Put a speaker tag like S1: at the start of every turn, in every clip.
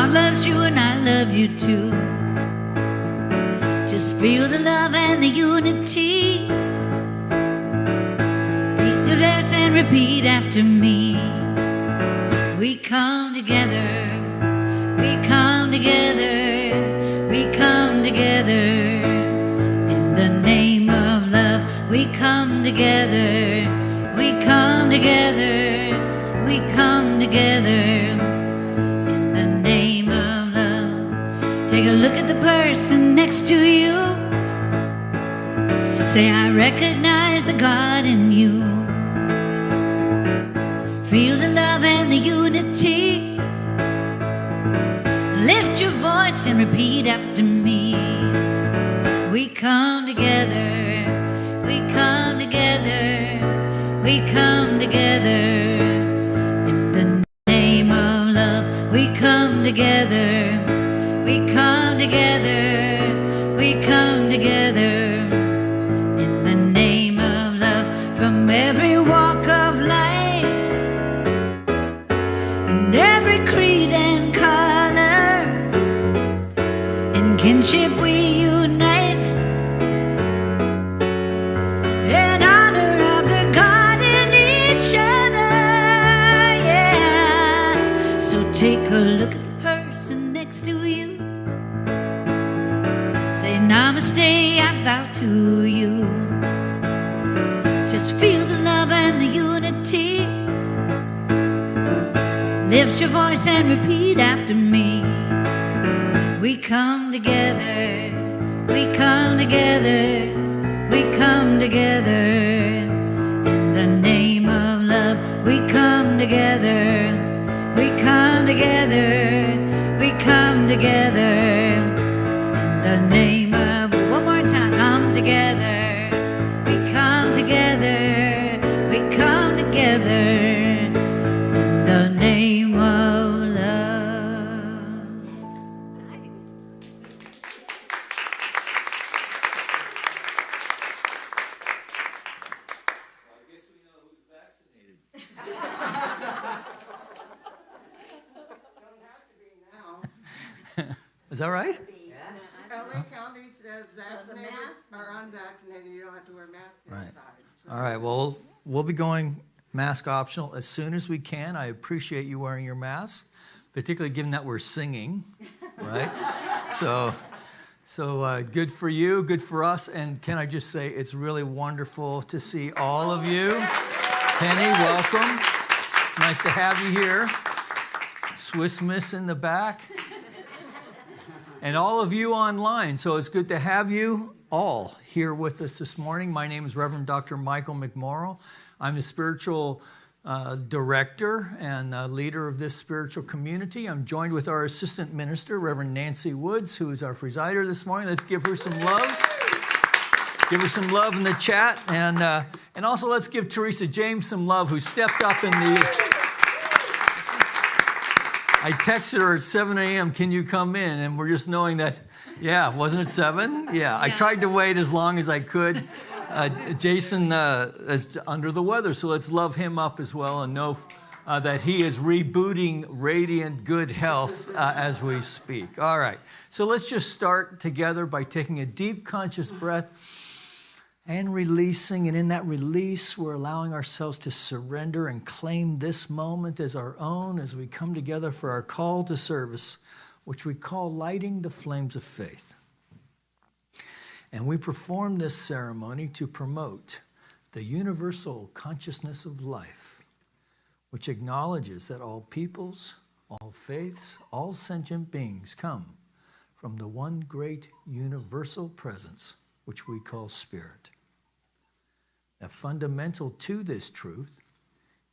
S1: God loves you and I love you too. Just feel the love and the unity. Read the verse and repeat after me. We come together, we come together, we come together. In the name of love, we come together, we come together, we come together. In the name of love. Take a look at the person next to you. Say, I recognize the God in you. Feel the love and the unity. Lift your voice and repeat after me. We come together, we come together, we come together. In the name of love, we come together, we come together, we come together. In the name of love, from every walk of life and every creed and color, in kinship we unite, in honor of the God in each other, yeah. So take a look at the person next to you. Say, namaste, I bow to you. Just feel the love and the unity. Lift your voice and repeat after me. We come together, we come together, we come together. In the name of love, we come together, we come together, we come together. In the name of, one more time, come together. We come together, we come together. In the name of love.
S2: I guess we know who's vaccinated.
S3: Don't have to be now.
S2: Is that right?
S3: LA County says vaccinated or unvaccinated, you don't have to wear masks
S2: Right.
S3: inside.
S2: All right, well, we'll be going mask optional as soon as we can. I appreciate you wearing your mask, particularly given that we're singing, right? So good for you, good for us. And can I just say, it's really wonderful to see all of you. Penny, welcome. Nice to have you here. Swiss Miss in the back. And all of you online. So it's good to have you all here with us this morning. My name is Reverend Dr. Michael McMorrow. I'm the spiritual director and leader of this spiritual community. I'm joined with our assistant minister, Reverend Nancy Woods, who is our presider this morning. Let's give her some love. Give her some love in the chat. And also let's give Teresa James some love, who stepped up in the... I texted her at 7 a.m., can you come in? And we're just knowing that, yeah, wasn't it 7? Yeah, I tried to wait as long as I could. Jason is under the weather, so let's love him up as well and know that he is rebooting radiant good health as we speak. All right, so let's just start together by taking a deep conscious breath and releasing. And in that release, we're allowing ourselves to surrender and claim this moment as our own as we come together for our call to service, which we call lighting the flames of faith. And we perform this ceremony to promote the universal consciousness of life, which acknowledges that all peoples, all faiths, all sentient beings come from the one great universal presence, which we call spirit. Now, fundamental to this truth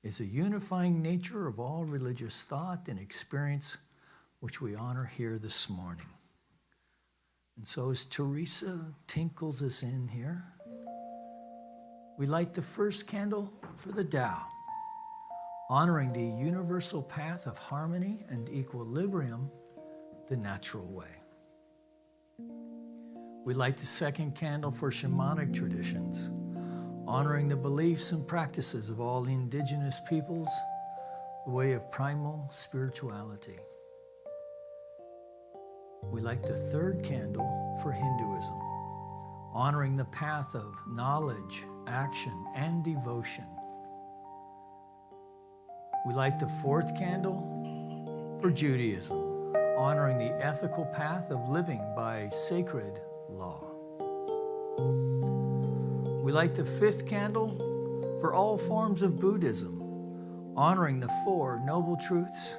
S2: is a unifying nature of all religious thought and experience, which we honor here this morning. And so as Teresa tinkles us in here, we light the first candle for the Tao, honoring the universal path of harmony and equilibrium the natural way. We light the second candle for shamanic traditions, honoring the beliefs and practices of all indigenous peoples, the way of primal spirituality. We light the third candle for Hinduism, honoring the path of knowledge, action, and devotion. We light the fourth candle for Judaism, honoring the ethical path of living by sacred law. We light the fifth candle for all forms of Buddhism, honoring the Four Noble Truths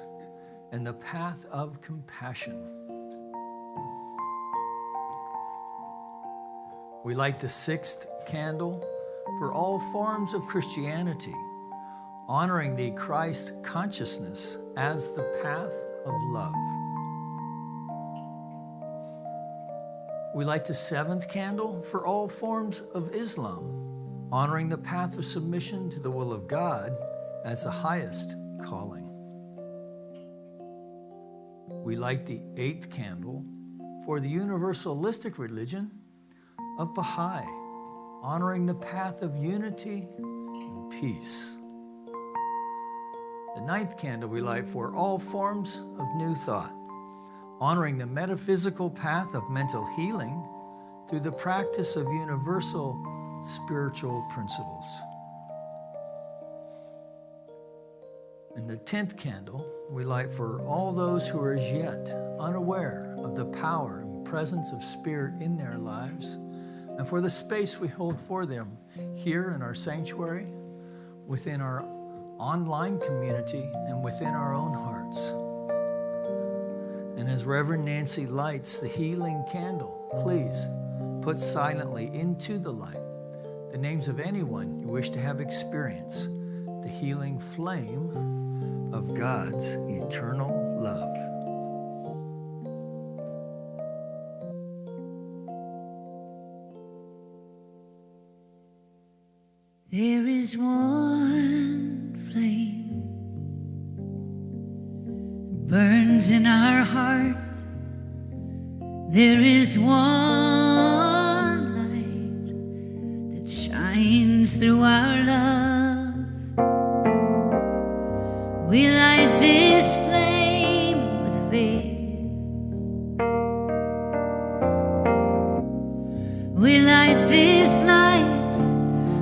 S2: and the path of compassion. We light the sixth candle for all forms of Christianity, honoring the Christ consciousness as the path of love. We light the seventh candle for all forms of Islam, honoring the path of submission to the will of God as the highest calling. We light the eighth candle for the universalistic religion of Baha'i, honoring the path of unity and peace. The ninth candle we light for all forms of New Thought, honoring the metaphysical path of mental healing through the practice of universal spiritual principles. And the 10th candle we light for all those who are as yet unaware of the power and presence of Spirit in their lives, and for the space we hold for them here in our sanctuary, within our online community, and within our own hearts. And as Reverend Nancy lights the healing candle, please put silently into the light the names of anyone you wish to have experience the healing flame of God's eternal love.
S1: There is one flame burns in our heart. There is one light that shines through our love. We light this flame with faith. We light this light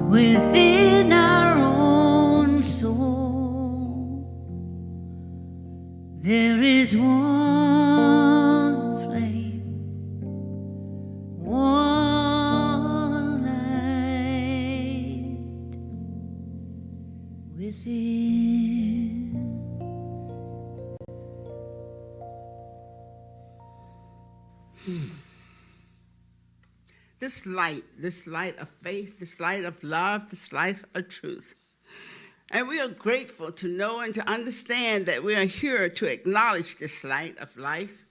S1: within our own soul. There is one flame, one light within.
S4: This light of faith, this light of love, this light of truth. And we are grateful to know and to understand that we are here to acknowledge this light of life,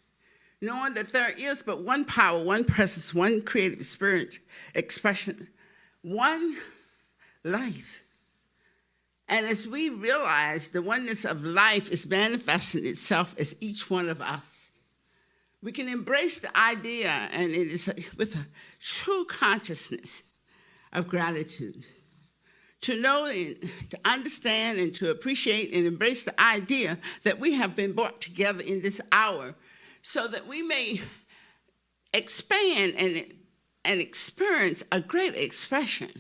S4: knowing that there is but one power, one presence, one creative spirit expression, one life. And as we realize the oneness of life is manifesting itself as each one of us, we can embrace the idea, and it is with a true consciousness of gratitude, to know and to understand and to appreciate and embrace the idea that we have been brought together in this hour so that we may expand and experience a great expression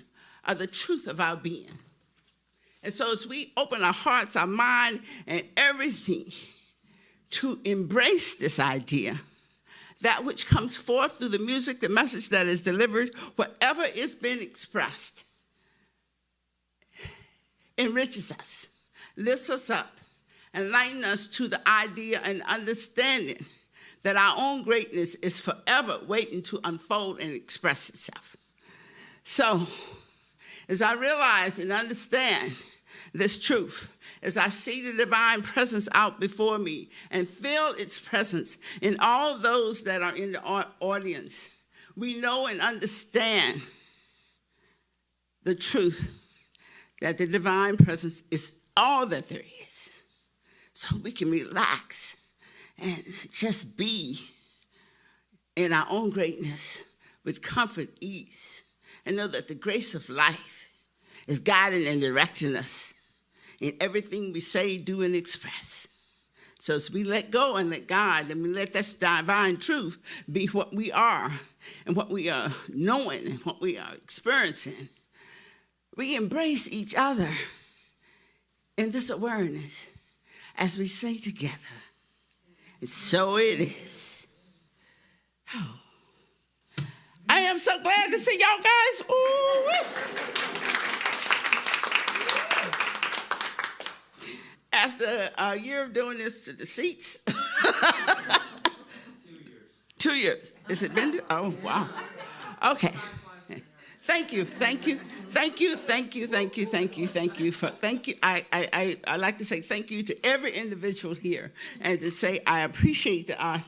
S4: of the truth of our being. And so as we open our hearts, our mind, and everything to embrace this idea, that which comes forth through the music, the message that is delivered, whatever is being expressed, enriches us, lifts us up, and lightens us to the idea and understanding that our own greatness is forever waiting to unfold and express itself. So, as I realize and understand this truth, as I see the divine presence out before me and feel its presence in all those that are in the audience, we know and understand the truth that the divine presence is all that there is. So we can relax and just be in our own greatness with comfort, ease, and know that the grace of life is guiding and directing us in everything we say, do, and express. So as we let go and let God, and we let that divine truth be what we are and what we are knowing and what we are experiencing, we embrace each other in this awareness as we say together, and so it is. Oh. I am so glad to see y'all guys. Ooh. After a year of doing this to the seats. 2 years. Has it been? Oh, wow. Okay. Thank you. I like to say thank you to every individual here, and to say I appreciate that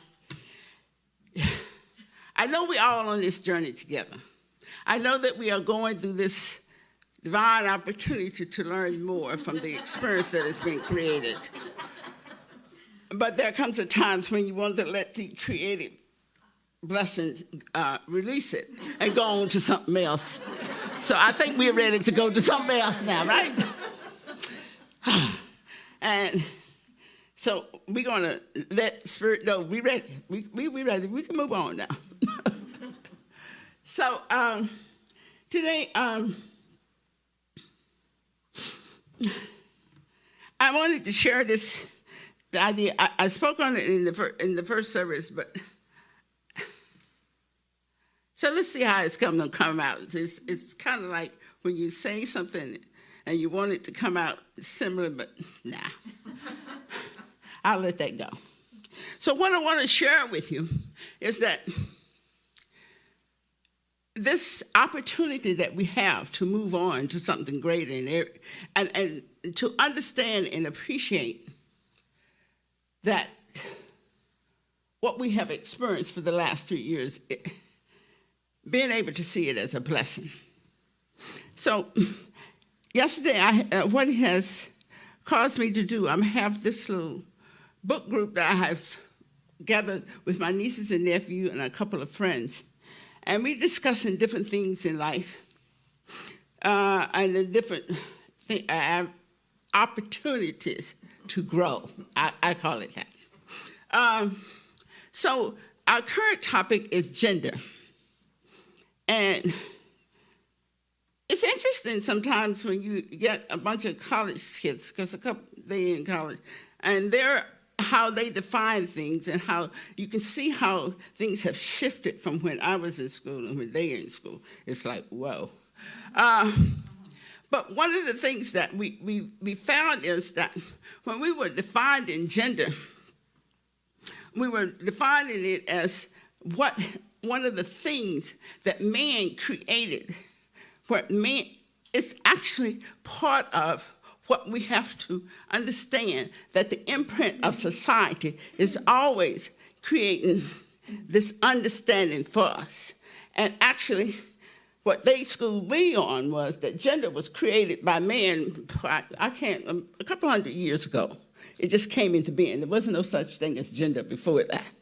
S4: I know we're all on this journey together. I know that we are going through this divine opportunity to learn more from the experience that has been created. But there comes a times when you want to let the creative blessing release it and go on to something else. So I think we're ready to go to something else now, right? And so we're going to let Spirit know we ready. We ready. We can move on now. So today, I wanted to share the idea. I spoke on it in the first service, but so let's see how it's going to come out. It's kind of like when you say something and you want it to come out similar, but nah. I'll let that go. So what I want to share with you is that this opportunity that we have to move on to something greater and to understand and appreciate that what we have experienced for the last 3 years, being able to see it as a blessing. So yesterday, what it has caused me to do, I have this little book group that I have gathered with my nieces and nephew and a couple of friends. And we're discussing different things in life and the different opportunities to grow. I call it that. So our current topic is gender. And it's interesting sometimes when you get a bunch of college kids, because they in college, and how they define things and how you can see how things have shifted from when I was in school and when they are in school. It's like, whoa. But one of the things that we found is that when we were defined in gender, we were defining it as one of the things that man created, where man is actually part of what we have to understand, that the imprint of society is always creating this understanding for us. And actually, what they schooled me on was that gender was created by man, a couple hundred years ago. It just came into being. There wasn't no such thing as gender before that.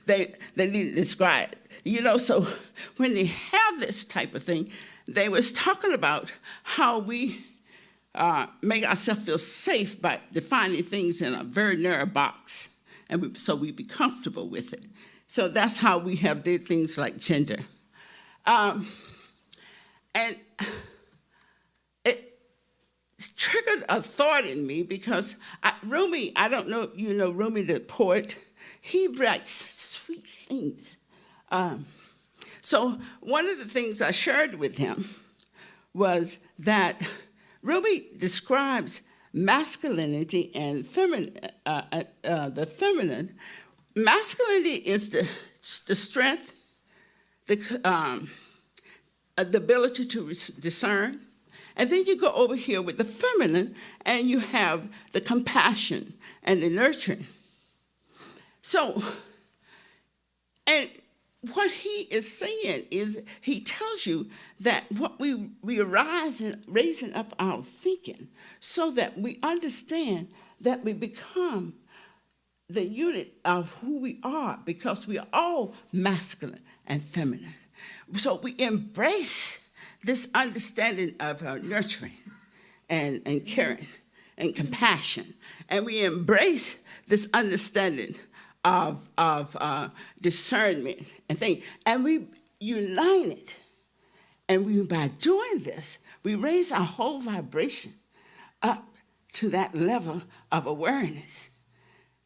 S4: They didn't describe it. So when they have this type of thing, they was talking about how we make ourselves feel safe by defining things in a very narrow box, and so we be comfortable with it. So that's how we have did things like gender. And it triggered a thought in me because Rumi, I don't know if you know Rumi the poet, he writes sweet things. So one of the things I shared with him was that Rumi describes masculinity and the feminine. Masculinity is the strength, the ability to discern. And then you go over here with the feminine, and you have the compassion and the nurturing. So, and what he is saying is, he tells you that what we are raising up our thinking so that we understand that we become the unit of who we are, because we are all masculine and feminine. So we embrace this understanding of nurturing and caring. and compassion. And we embrace this understanding of discernment and things. And we unite it. And by doing this, we raise our whole vibration up to that level of awareness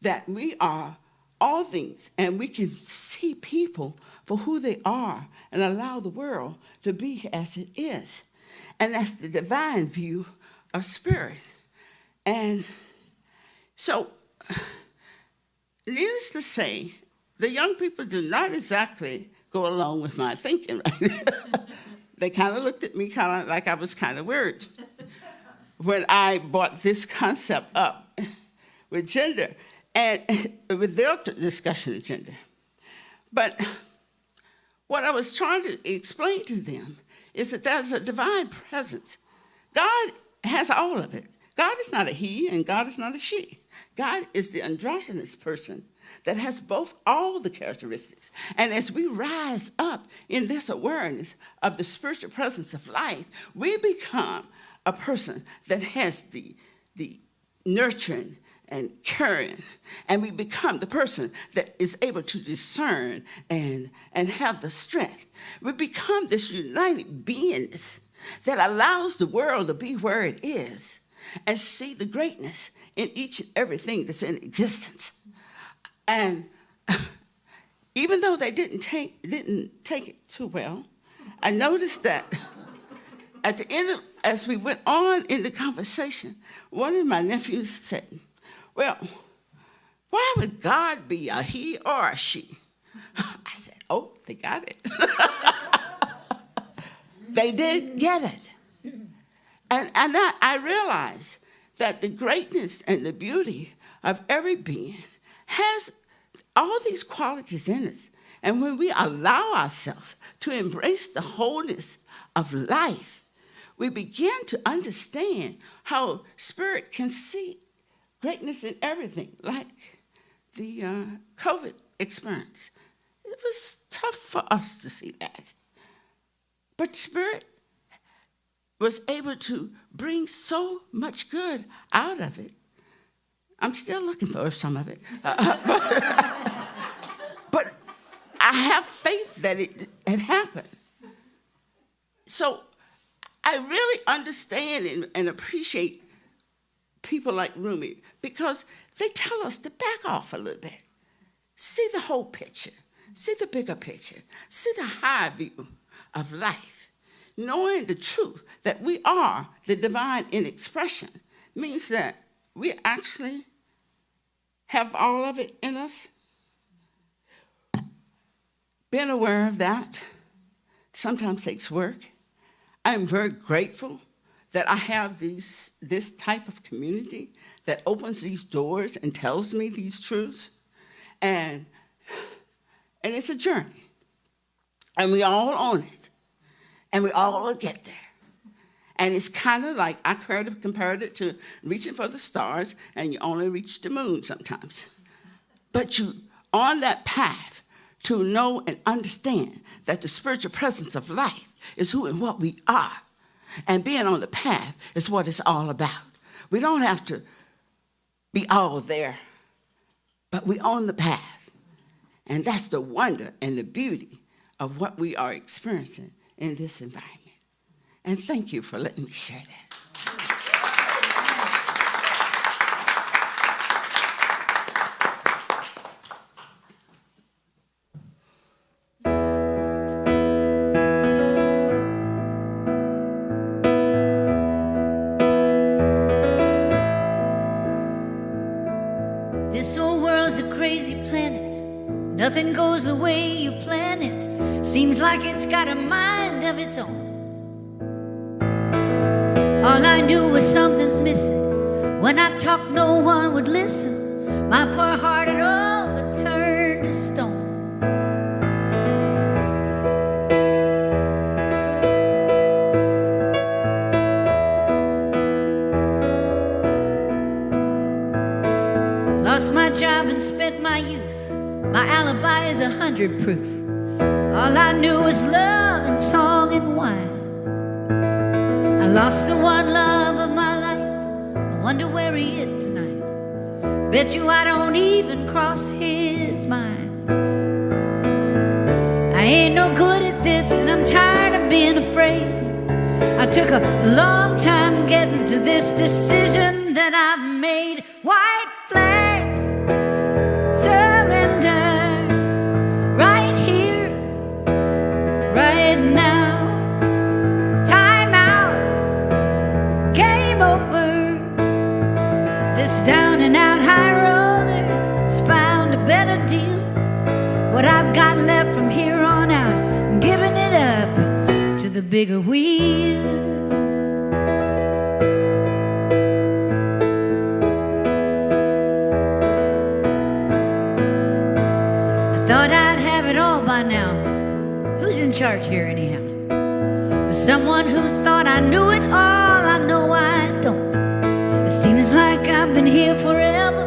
S4: that we are all things, and we can see people for who they are and allow the world to be as it is. And that's the divine view of spirit. And so, needless to say, the young people do not exactly go along with my thinking right now. They kind of looked at me kind of like I was kind of weird when I brought this concept up with gender and with their discussion of gender. But what I was trying to explain to them is that there's a divine presence. God has all of it. God is not a he and God is not a she. God is the androgynous person that has both all the characteristics. And as we rise up in this awareness of the spiritual presence of life, we become a person that has the nurturing and caring, and we become the person that is able to discern and have the strength. We become this united beingness that allows the world to be where it is and see the greatness in each and everything that's in existence. And even though they didn't take it too well, I noticed that at the end as we went on in the conversation, one of my nephews said, well, why would God be a he or a she? I said, oh, they got it. They did get it. And I realized that the greatness and the beauty of every being has all these qualities in us. And when we allow ourselves to embrace the wholeness of life, we begin to understand how spirit can see greatness in everything, like the COVID experience. It was tough for us to see that. But spirit was able to bring so much good out of it. I'm still looking for some of it. But I have faith that it had happened. So I really understand and appreciate people like Rumi because they tell us to back off a little bit. See the whole picture. See the bigger picture. See the high view of life. Knowing the truth that we are the divine in expression means that we actually have all of it in us. Being aware of that sometimes takes work. I'm very grateful that I have this type of community that opens these doors and tells me these truths. And it's a journey. And we all own it. And we all will get there. And it's kind of like, I compared it to reaching for the stars, and you only reach the moon sometimes. But you on that path to know and understand that the spiritual presence of life is who and what we are. And being on the path is what it's all about. We don't have to be all there, but we on the path. And that's the wonder and the beauty of what we are experiencing in this environment. And thank you for letting me share that.
S1: This old world's a crazy planet. Nothing goes the way you plan it. Seems like it's got a mind of its own. All I knew was something's missing. When I talked, no one would listen. My poor heart had all but turned to stone. Lost my job and spent my youth. My alibi is 100 proof. All I knew was love and song and wine. I lost the one love of my life, the wonder where he is tonight. Bet you I don't even cross his mind. I ain't no good at this, and I'm tired of being afraid. I took a long time getting to this decision that I've made. White flag, surrender, right here, right now. Time out, game over. This down and out high roller has found a better deal. What I've got left from here on out, I'm giving it up to the bigger wheel. I thought I'd have it all by now. Who's in charge here anyhow? For someone who thought I knew it all, I know I don't. It seems like I've been here forever,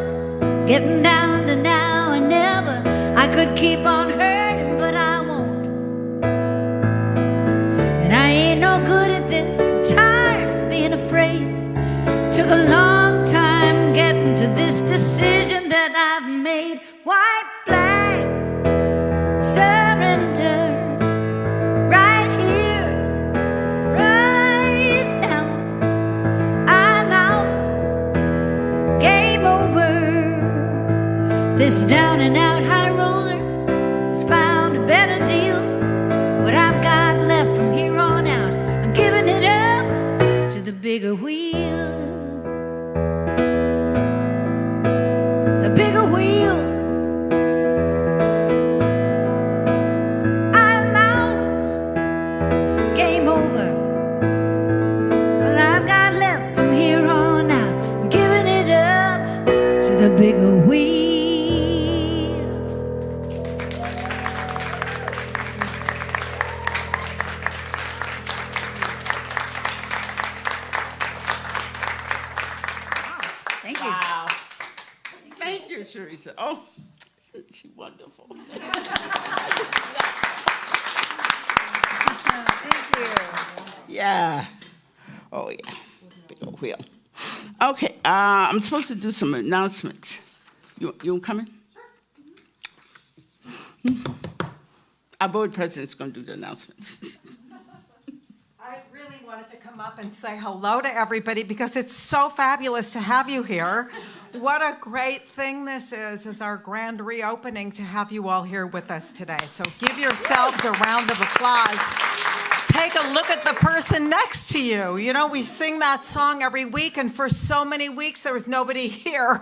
S1: getting down to now and never. I could keep on hurting, but I won't. And I ain't no good at this, I'm tired of being afraid. Took a long time getting to this decision that I've made. White flag, surrender, right here, right now. I'm out, game over. This down and out high roller has found a better deal. What I've got left from here on out, I'm giving it up to the bigger wheel. The bigger wheel. I'm out, game over. What I've got left from here on out, I'm giving it up to the bigger wheel. Thank you.
S4: Wow. Thank you, Teresa. Oh, she's wonderful.
S1: Thank you.
S4: Yeah. Oh, yeah. Big old wheel. Okay, I'm supposed to do some announcements. You coming? Our board president's going to do the announcements.
S5: I really wanted to come up and say hello to everybody because it's so fabulous to have you here. What a great thing this is our grand reopening to have you all here with us today. So give yourselves a round of applause. Take a look at the person next to you. You know, we sing that song every week, and for so many weeks there was nobody here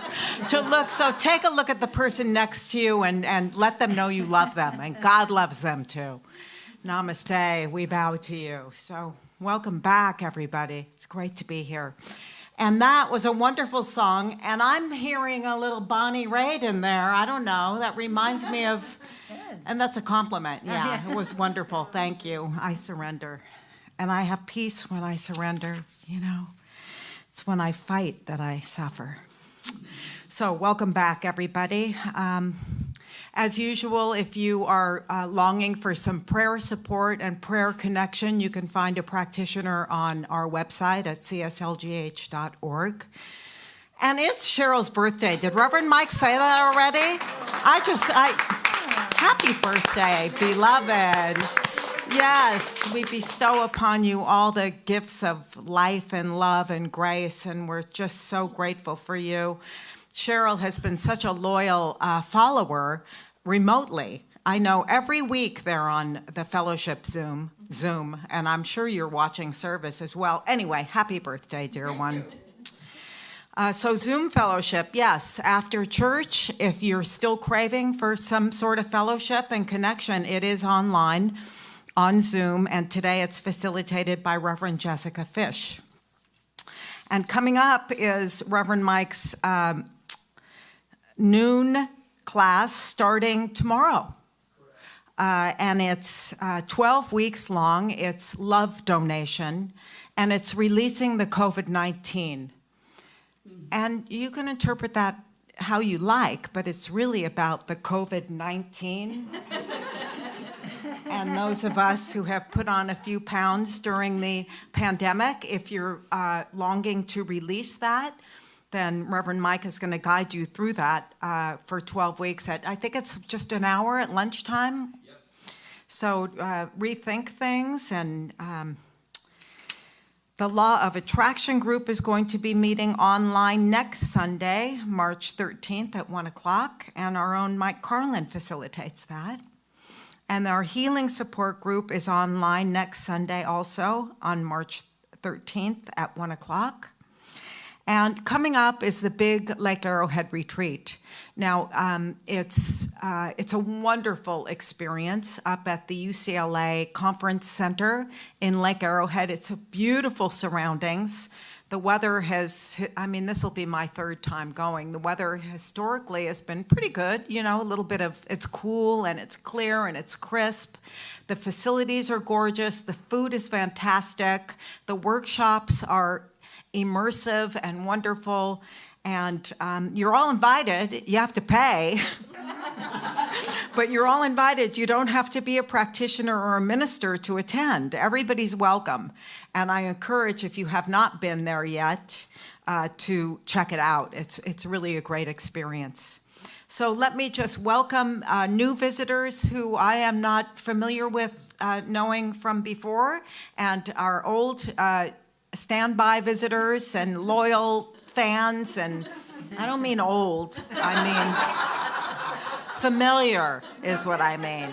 S5: to look. So take a look at the person next to you and let them know you love them, and God loves them too. Namaste, we bow to you. So welcome back, everybody. It's great to be here. And that was a wonderful song, and I'm hearing a little Bonnie Raitt in there. I don't know, that reminds me of, and that's a compliment. Yeah, it was wonderful. Thank you. I surrender. And I have peace when I surrender, you know. It's when I fight that I suffer. So welcome back, everybody. As usual, if you are longing for some prayer support and prayer connection, you can find a practitioner on our website at cslgh.org. And it's Cheryl's birthday. Did Reverend Mike say that already? Happy birthday, beloved. Yes, we bestow upon you all the gifts of life and love and grace, and we're just so grateful for you. Cheryl has been such a loyal follower remotely. I know every week they're on the fellowship Zoom, and I'm sure you're watching service as well. Anyway, happy birthday, dear one. So Zoom fellowship, yes, after church, if you're still craving for some sort of fellowship and connection, it is online on Zoom, and today it's facilitated by Reverend Jessica Fish. And coming up is Reverend Mike's noon class starting tomorrow. And it's 12 weeks long. It's love donation, and it's releasing the COVID-19. And you can interpret that how you like, but it's really about the COVID-19. And those of us who have put on a few pounds during the pandemic, if you're longing to release that, then Reverend Mike is going to guide you through that for 12 weeks. I think it's just an hour at lunchtime. Yep. So rethink things, and the Law of Attraction group is going to be meeting online next Sunday, March 13th at 1 o'clock, and our own Mike Carlin facilitates that. And our healing support group is online next Sunday also on March 13th at 1 o'clock. And coming up is the big Lake Arrowhead retreat. Now, it's a wonderful experience up at the UCLA Conference Center in Lake Arrowhead. It's a beautiful surroundings. The weather this will be my third time going. The weather historically has been pretty good, a little bit of, it's cool and it's clear and it's crisp. The facilities are gorgeous. The food is fantastic. The workshops are immersive and wonderful, and you're all invited. You have to pay, but you're all invited. You don't have to be a practitioner or a minister to attend. Everybody's welcome, and I encourage, if you have not been there yet, to check it out. It's really a great experience. So let me just welcome new visitors who I am not familiar with knowing from before, and our old standby visitors and loyal fans, and I don't mean old, I mean familiar is what I mean.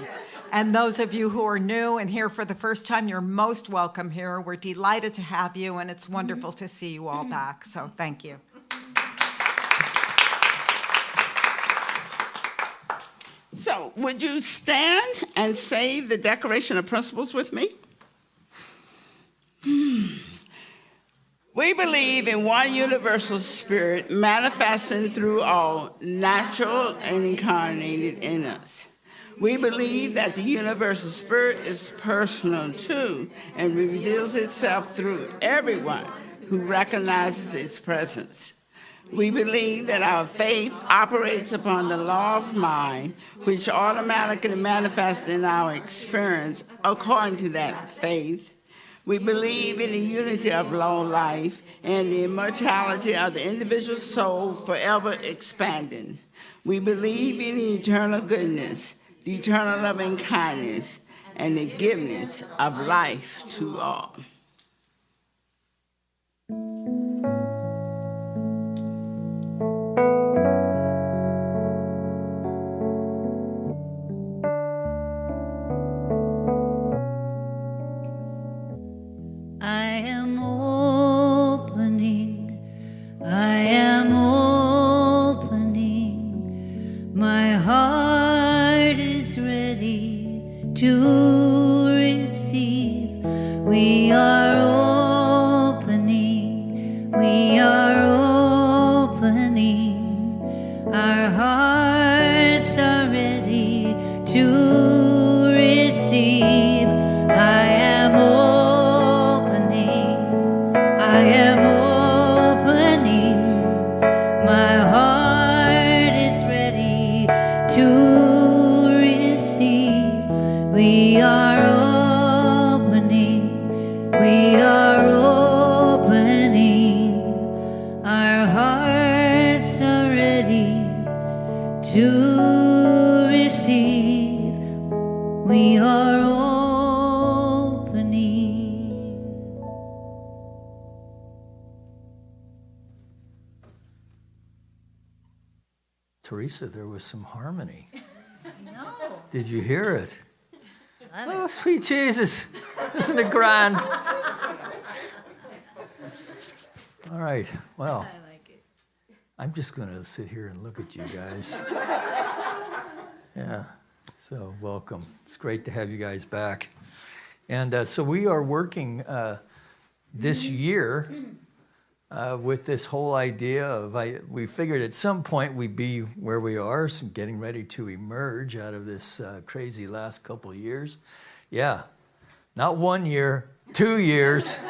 S5: And those of you who are new and here for the first time, you're most welcome here. We're delighted to have you, and it's wonderful to see you all back, so thank you.
S4: So, would you stand and say the Declaration of Principles with me? We believe in one universal spirit manifesting through all, natural and incarnated in us. We believe that the universal spirit is personal too and reveals itself through everyone who recognizes its presence. We believe that our faith operates upon the law of mind, which automatically manifests in our experience according to that faith. We believe in the unity of long life and the immortality of the individual soul forever expanding. We believe in the eternal goodness, the eternal loving kindness, and the giveness of life to all.
S1: To receive, we are opening, our hearts are ready to receive. I am opening, my heart is ready to receive. We are opening, our hearts are ready to receive. We are opening.
S2: Teresa, there was some harmony.
S1: No.
S2: Did you hear it? Oh, sweet Jesus. Isn't it grand? All right, well,
S1: I like it.
S2: I'm just going to sit here and look at you guys. Yeah, so welcome. It's great to have you guys back. And so we are working this year with this whole idea of, we figured at some point we'd be where we are, so getting ready to emerge out of this crazy last couple of years. Yeah, not 1 year, 2 years.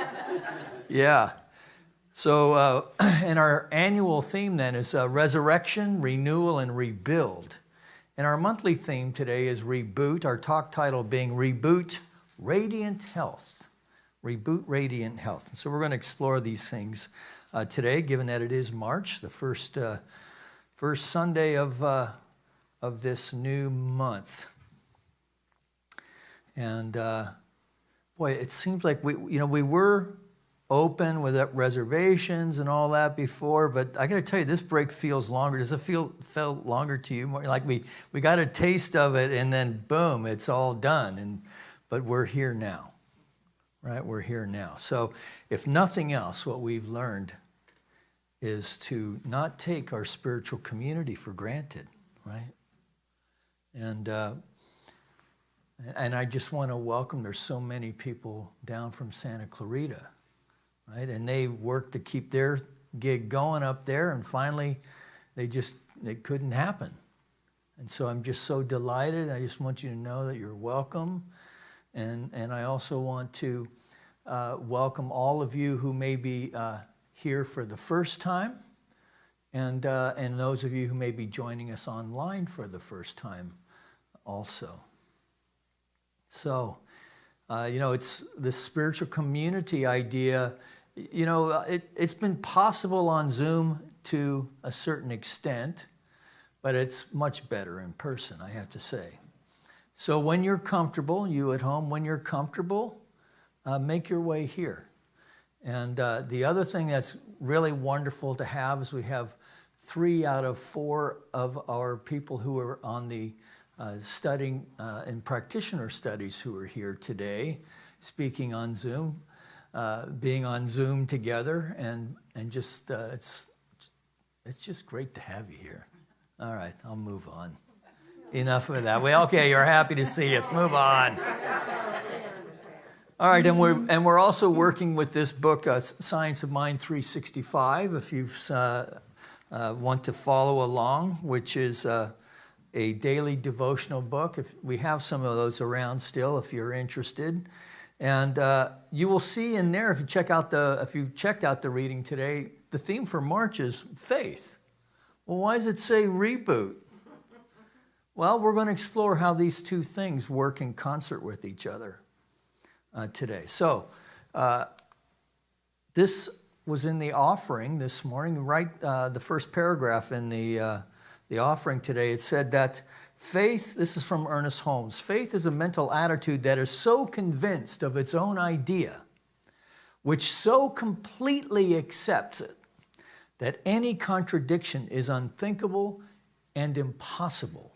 S2: Yeah. So, and our annual theme then is resurrection, renewal, and rebuild. And our monthly theme today is Reboot, our talk title being Reboot, Radiant Health. Reboot, Radiant Health. And so we're going to explore these things today, given that it is March, the first Sunday of this new month. And boy, it seems like we were open with reservations and all that before, but I got to tell you, this break feels longer. Does it feel longer to you? More like we got a taste of it, and then boom, it's all done. But we're here now, right? We're here now. So if nothing else, what we've learned is to not take our spiritual community for granted, right? And I just want to welcome, there's so many people down from Santa Clarita, right? And they worked to keep their gig going up there, and finally it couldn't happen. And so I'm just so delighted. I just want you to know that you're welcome. And I also want to welcome all of you who may be here for the first time, and those of you who may be joining us online for the first time also. So, it's this spiritual community idea. It's been possible on Zoom to a certain extent, but it's much better in person, I have to say. So when you're comfortable, you at home, when you're comfortable, make your way here. And the other thing that's really wonderful to have is we have 3 out of 4 of our people who are on the studying in practitioner studies who are here today, speaking on Zoom, being on Zoom together, and just it's just great to have you here. All right, I'll move on. Enough of that. Okay, you're happy to see us. Move on. All right, and we're also working with this book, Science of Mind 365. If you want to follow along, which is a daily devotional book. If we have some of those around still, if you're interested, and you will see in there, if you checked out the reading today, the theme for March is faith. Well, why does it say reboot? Well, we're going to explore how these two things work in concert with each other today. So, this was in the offering this morning, right? The first paragraph in the offering today, it said that faith, this is from Ernest Holmes, faith is a mental attitude that is so convinced of its own idea, which so completely accepts it, that any contradiction is unthinkable and impossible.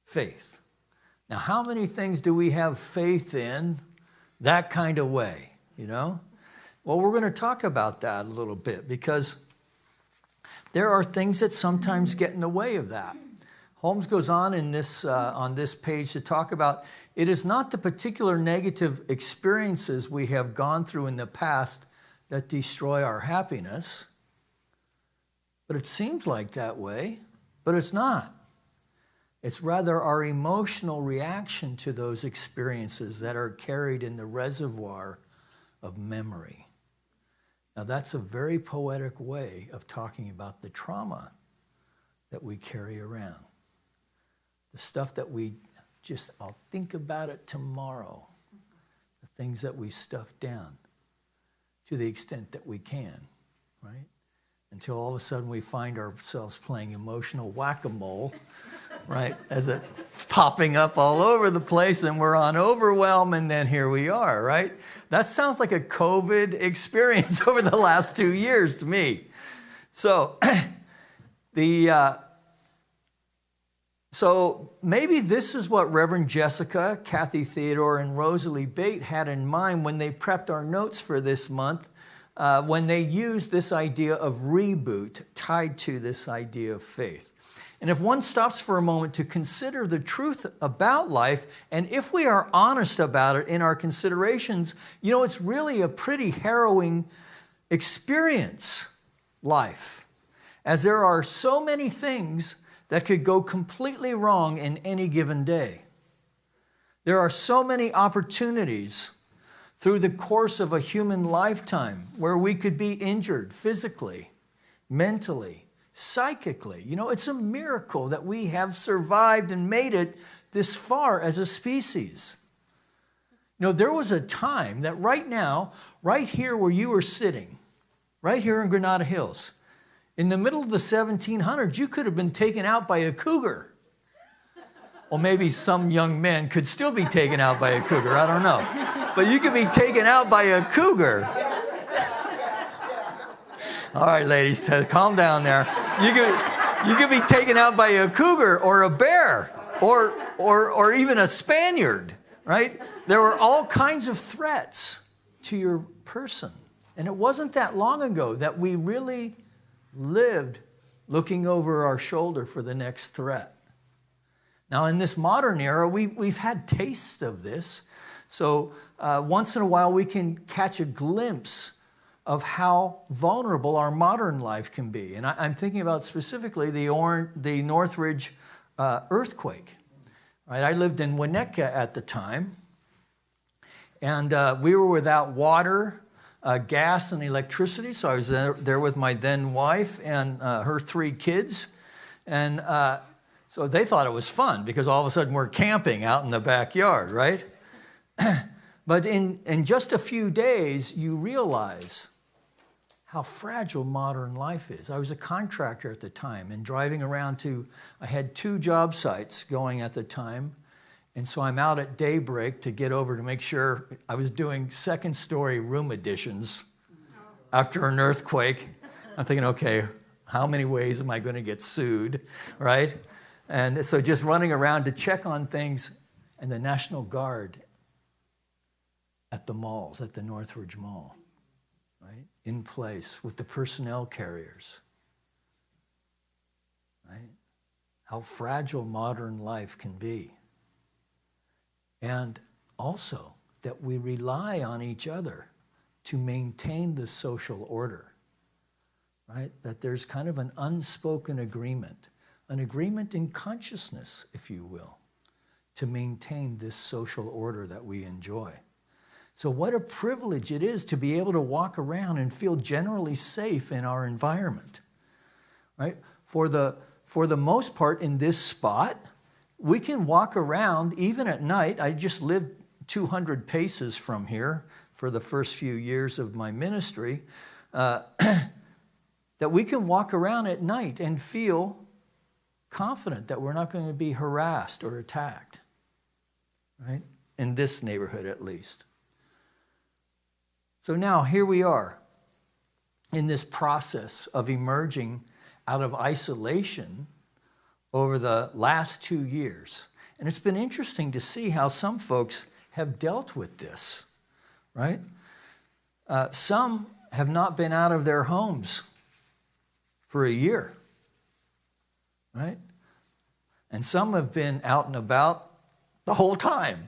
S2: Faith. Now, how many things do we have faith in that kind of way, Well, we're going to talk about that a little bit, because there are things that sometimes get in the way of that. Holmes goes on in this on this page to talk about, it is not the particular negative experiences we have gone through in the past that destroy our happiness. But it seems like that way, but it's not. It's rather our emotional reaction to those experiences that are carried in the reservoir of memory. Now, that's a very poetic way of talking about the trauma that we carry around. The stuff that I'll think about it tomorrow. The things that we stuff down to the extent that we can, right? Until all of a sudden we find ourselves playing emotional whack-a-mole, right? As it popping up all over the place, and we're on overwhelm, and then here we are, right? That sounds like a COVID experience over the last 2 years to me. So, so maybe this is what Reverend Jessica, Kathy Theodore, and Rosalie Bate had in mind when they prepped our notes for this month, when they used this idea of reboot tied to this idea of faith. And if one stops for a moment to consider the truth about life, and if we are honest about it in our considerations, it's really a pretty harrowing experience, life, as there are so many things that could go completely wrong in any given day. There are so many opportunities through the course of a human lifetime where we could be injured physically, mentally, psychically. It's a miracle that we have survived and made it this far as a species. There was a time that right now, right here where you are sitting, right here in Granada Hills. In the middle of the 1700s, you could have been taken out by a cougar. Well, maybe some young men could still be taken out by a cougar, I don't know. But you could be taken out by a cougar. All right, ladies, calm down there. You could be taken out by a cougar or a bear or even a Spaniard, right? There were all kinds of threats to your person. And it wasn't that long ago that we really lived looking over our shoulder for the next threat. Now, in this modern era, we've had tastes of this. So once in a while, we can catch a glimpse of how vulnerable our modern life can be. And I'm thinking about specifically the Northridge earthquake. Right? I lived in Winnetka at the time, and we were without water, gas, and electricity. So I was there with my then wife and her 3 kids. And so they thought it was fun because all of a sudden we're camping out in the backyard, right? But in just a few days, you realize how fragile modern life is. I was a contractor at the time and driving around I had 2 job sites going at the time. And so I'm out at daybreak to get over to make sure I was doing 2nd-story room additions after an earthquake. I'm thinking, okay, how many ways am I going to get sued, right? And so just running around to check on things, and the National Guard at the malls, at the Northridge Mall, right, in place with the personnel carriers, right? How fragile modern life can be. And also that we rely on each other to maintain the social order, right? That there's kind of an unspoken agreement, an agreement in consciousness, if you will, to maintain this social order that we enjoy. So what a privilege it is to be able to walk around and feel generally safe in our environment, right? For the most part in this spot, we can walk around even at night. I just lived 200 paces from here for the first few years of my ministry, that we can walk around at night and feel confident that we're not going to be harassed or attacked, right? In this neighborhood at least. So now here we are in this process of emerging out of isolation over the last 2 years. And it's been interesting to see how some folks have dealt with this, right? Some have not been out of their homes for a year, right? And some have been out and about the whole time,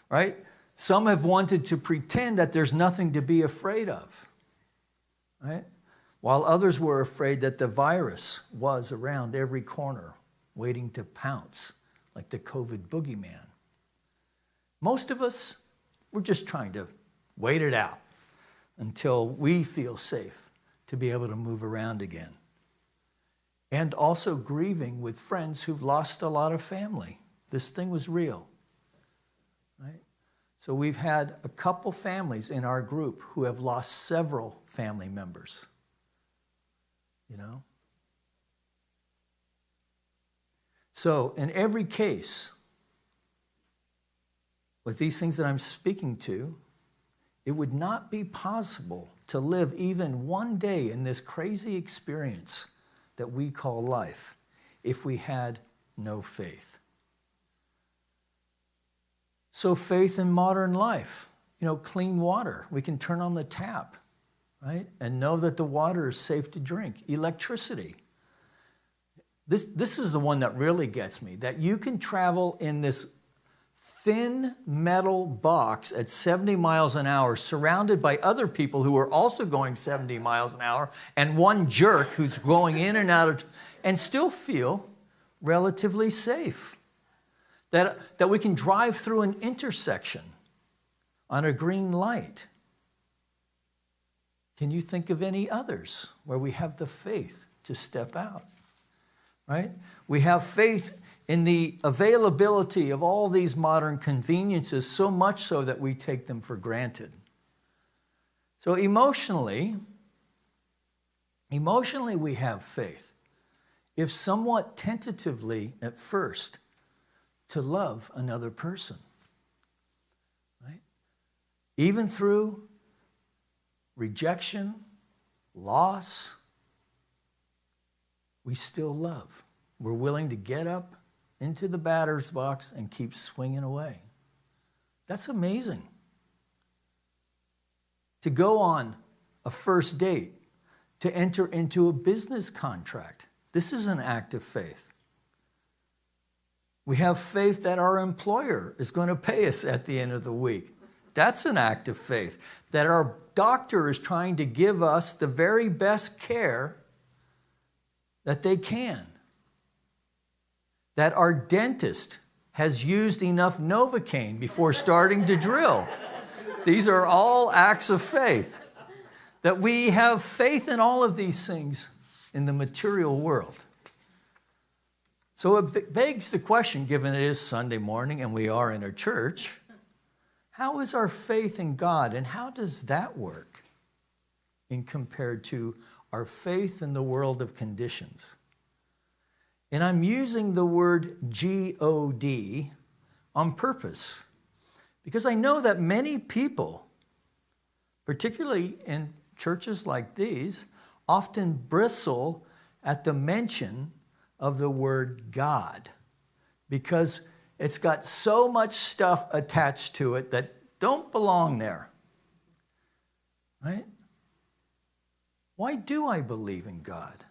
S2: right? Some have wanted to pretend that there's nothing to be afraid of, right? While others were afraid that the virus was around every corner, waiting to pounce like the COVID boogeyman. Most of us, we're just trying to wait it out until we feel safe to be able to move around again. And also grieving with friends who've lost a lot of family. This thing was real, right? So we've had a couple families in our group who have lost several family members, you know? So in every case, with these things that I'm speaking to, it would not be possible to live even one day in this crazy experience that we call life if we had no faith. So faith in modern life, you know, clean water. We can turn on the tap, right? And know that the water is safe to drink. Electricity. This is the one that really gets me, that you can travel in this thin metal box at 70 miles an hour, surrounded by other people who are also going 70 miles an hour, and one jerk who's going in and out of, and still feel relatively safe. That we can drive through an intersection on a green light. Can you think of any others where we have the faith to step out? Right? We have faith in the availability of all these modern conveniences, so much so that we take them for granted. So emotionally, Emotionally, we have faith, if somewhat tentatively at first, to love another person, right? Even through rejection, loss, we still love. We're willing to get up into the batter's box and keep swinging away. That's amazing. To go on a first date, to enter into a business contract. This is an act of faith. We have faith that our employer is going to pay us at the end of the week. That's an act of faith. That our doctor is trying to give us the very best care that they can. That our dentist has used enough Novocaine before starting to drill. These are all acts of faith. That we have faith in all of these things in the material world. So it begs the question, given it is Sunday morning and we are in a church, how is our faith in God and how does that work in compared to our faith in the world of conditions? And I'm using the word G-O-D on purpose because I know that many people, particularly in churches like these, often bristle at the mention of the word God because it's got so much stuff attached to it that don't belong there, right? Why do I believe in God?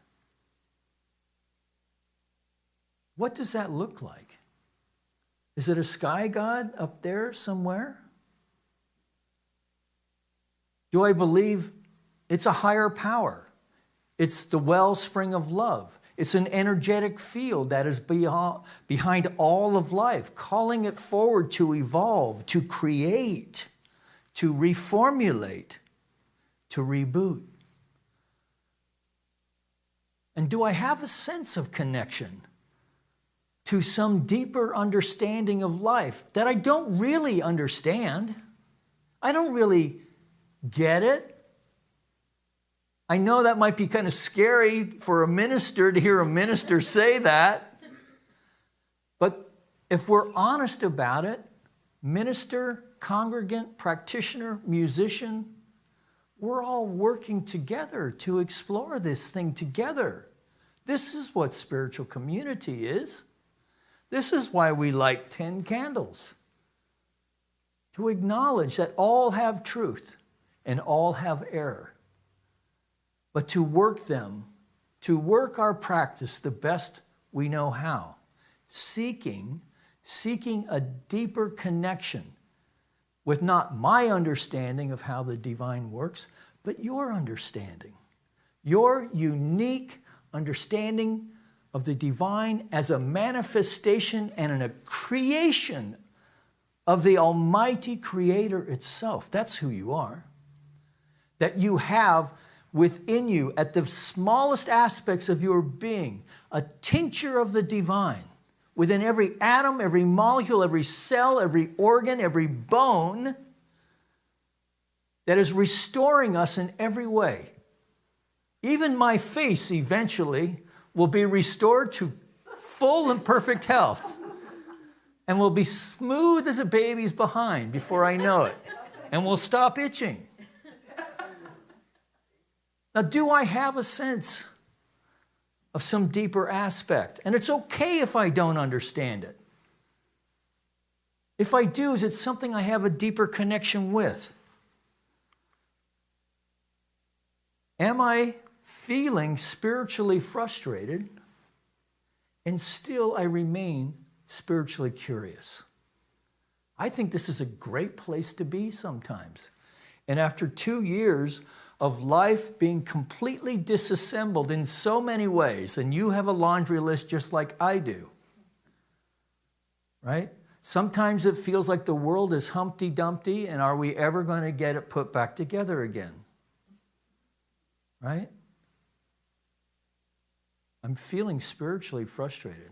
S2: What does that look like? Is it a sky God up there somewhere? Do I believe it's a higher power? It's the wellspring of love. It's an energetic field that is behind all of life, calling it forward to evolve, to create, to reformulate, to reboot. And do I have a sense of connection to some deeper understanding of life that I don't really understand? I don't really get it. I know that might be kind of scary for a minister to hear a minister say that. But if we're honest about it, minister, congregant, practitioner, musician, we're all working together to explore this thing together. This is what spiritual community is. This is why we light 10 candles. To acknowledge that all have truth and all have error. But to work our practice the best we know how, seeking a deeper connection with not my understanding of how the divine works, but your understanding, your unique understanding of the divine as a manifestation and a creation of the Almighty Creator itself. That's who you are. That you have within you, at the smallest aspects of your being, a tincture of the divine. Within every atom, every molecule, every cell, every organ, every bone, that is restoring us in every way. Even my face eventually will be restored to full and perfect health and will be smooth as a baby's behind before I know it and will stop itching. Now, do I have a sense of some deeper aspect? And it's okay if I don't understand it. If I do, is it something I have a deeper connection with? Am I feeling spiritually frustrated and still I remain spiritually curious? I think this is a great place to be sometimes. And after 2 years of life being completely disassembled in so many ways, and you have a laundry list just like I do, right? Sometimes it feels like the world is Humpty Dumpty, and are we ever going to get it put back together again? Right? I'm feeling spiritually frustrated,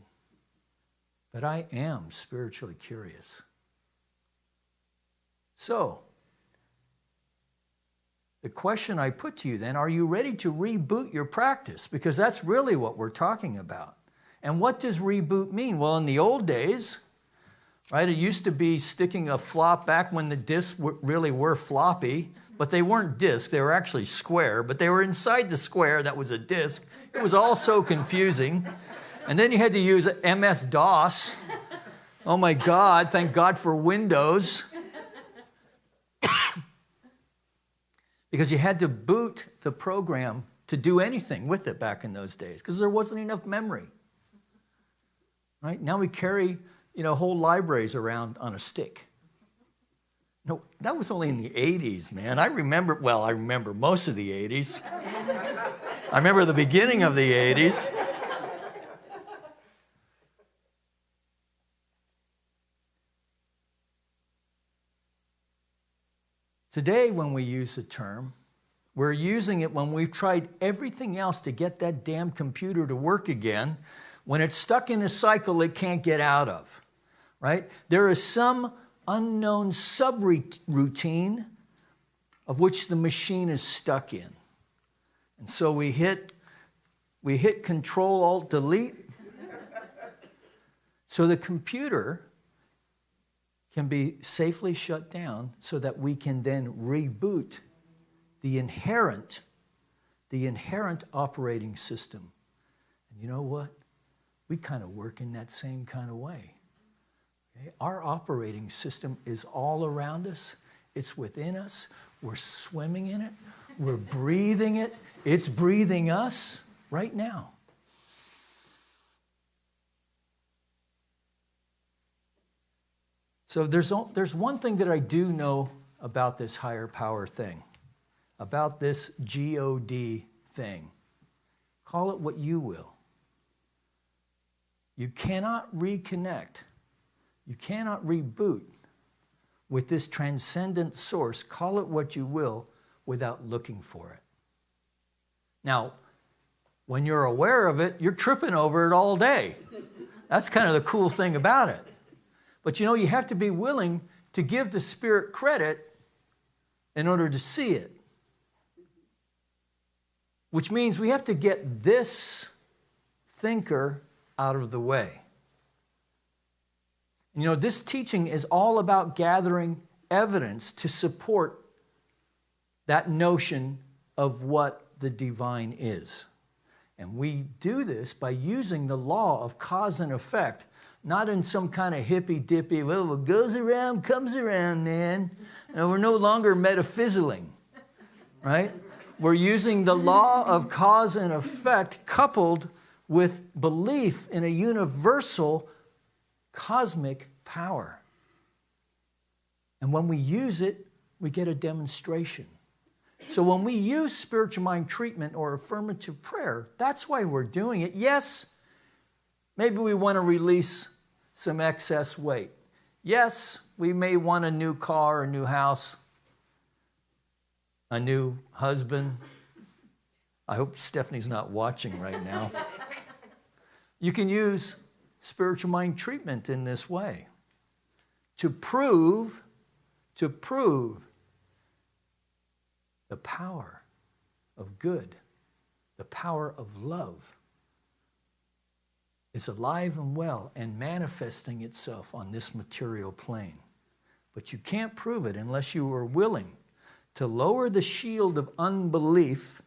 S2: but I am spiritually curious. So, The question I put to you then, are you ready to reboot your practice? Because that's really what we're talking about. And what does reboot mean? Well, in the old days, right, it used to be sticking a flop back when the discs really were floppy, but they weren't discs, they were actually square, but they were inside the square that was a disc. It was all so confusing. And then you had to use MS-DOS. Oh my God, thank God for Windows. Because you had to boot the program to do anything with it back in those days, because there wasn't enough memory. Right? Now we carry, whole libraries around on a stick. No, that was only in the 80s, man. I remember most of the 80s. I remember the beginning of the 80s. Today, when we use the term, we're using it when we've tried everything else to get that damn computer to work again, when it's stuck in a cycle it can't get out of, right? There is some unknown subroutine of which the machine is stuck in. And so we hit Control-Alt-Delete so the computer can be safely shut down so that we can then reboot the inherent operating system. And you know what? We kind of work in that same kind of way. Okay? Our operating system is all around us. It's within us. We're swimming in it. We're breathing it. It's breathing us right now. So there's one thing that I do know about this higher power thing, about this G-O-D thing. Call it what you will. You cannot reconnect. You cannot reboot with this transcendent source, call it what you will, without looking for it. Now, when you're aware of it, you're tripping over it all day. That's kind of the cool thing about it. But you have to be willing to give the Spirit credit in order to see it. Which means we have to get this thinker out of the way. This teaching is all about gathering evidence to support that notion of what the divine is. And we do this by using the law of cause and effect, not in some kind of hippy-dippy, well, what goes around comes around, man. And we're no longer metaphysicing, right? We're using the law of cause and effect coupled with belief in a universal cosmic power. And when we use it, we get a demonstration. So when we use spiritual mind treatment or affirmative prayer, that's why we're doing it. Yes, maybe we want to release some excess weight. Yes, we may want a new car, a new house, a new husband. I hope Stephanie's not watching right now. You can use spiritual mind treatment in this way to prove the power of good, the power of love is alive and well and manifesting itself on this material plane. But you can't prove it unless you are willing to lower the shield of unbelief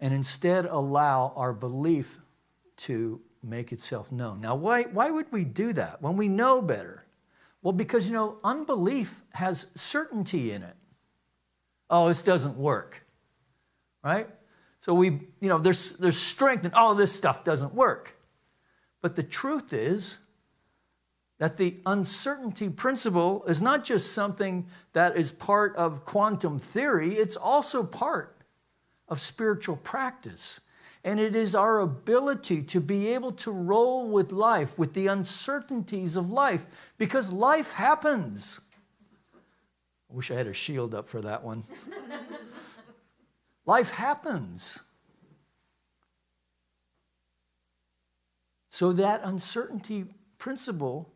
S2: and instead allow our belief to make itself known. Now, why would we do that when we know better? Well, because, unbelief has certainty in it. Oh, this doesn't work, right? So there's strength in, this stuff doesn't work. But the truth is that the uncertainty principle is not just something that is part of quantum theory, it's also part of spiritual practice. And it is our ability to be able to roll with life, with the uncertainties of life, because life happens. I wish I had a shield up for that one. Life happens. So that uncertainty principle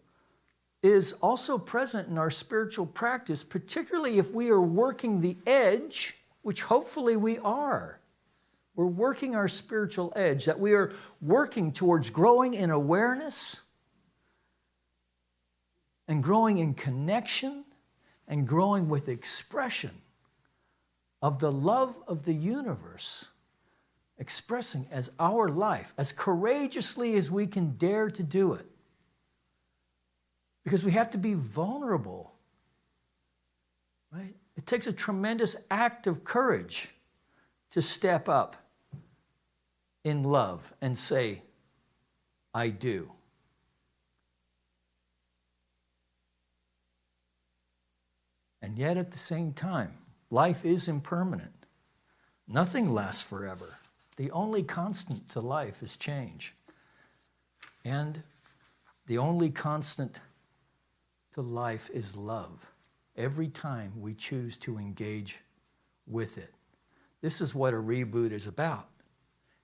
S2: is also present in our spiritual practice, particularly if we are working the edge, which hopefully we are. We're working our spiritual edge, that we are working towards growing in awareness and growing in connection and growing with expression of the love of the universe, expressing as our life, as courageously as we can dare to do it. Because we have to be vulnerable, right? It takes a tremendous act of courage to step up in love and say, I do. And yet at the same time, life is impermanent. Nothing lasts forever. The only constant to life is change. And the only constant to life is love. Every time we choose to engage with it. This is what a reboot is about.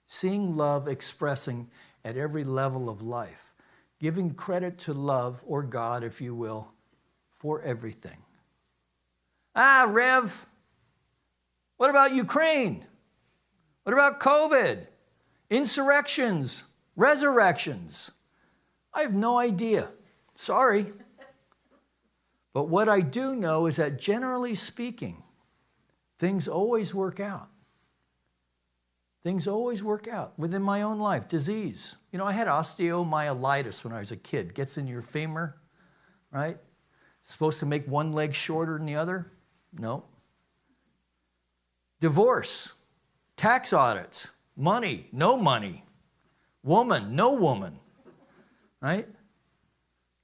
S2: Seeing love expressing at every level of life. Giving credit to love, or God, if you will, for everything. Rev, what about Ukraine? What about COVID? Insurrections? Resurrections? I have no idea. Sorry. But what I do know is that generally speaking, things always work out. Things always work out within my own life. Disease. You know, I had osteomyelitis when I was a kid. Gets in your femur, right? Supposed to make one leg shorter than the other? No. Divorce. Tax audits. Money. No money. Woman. No woman. Right?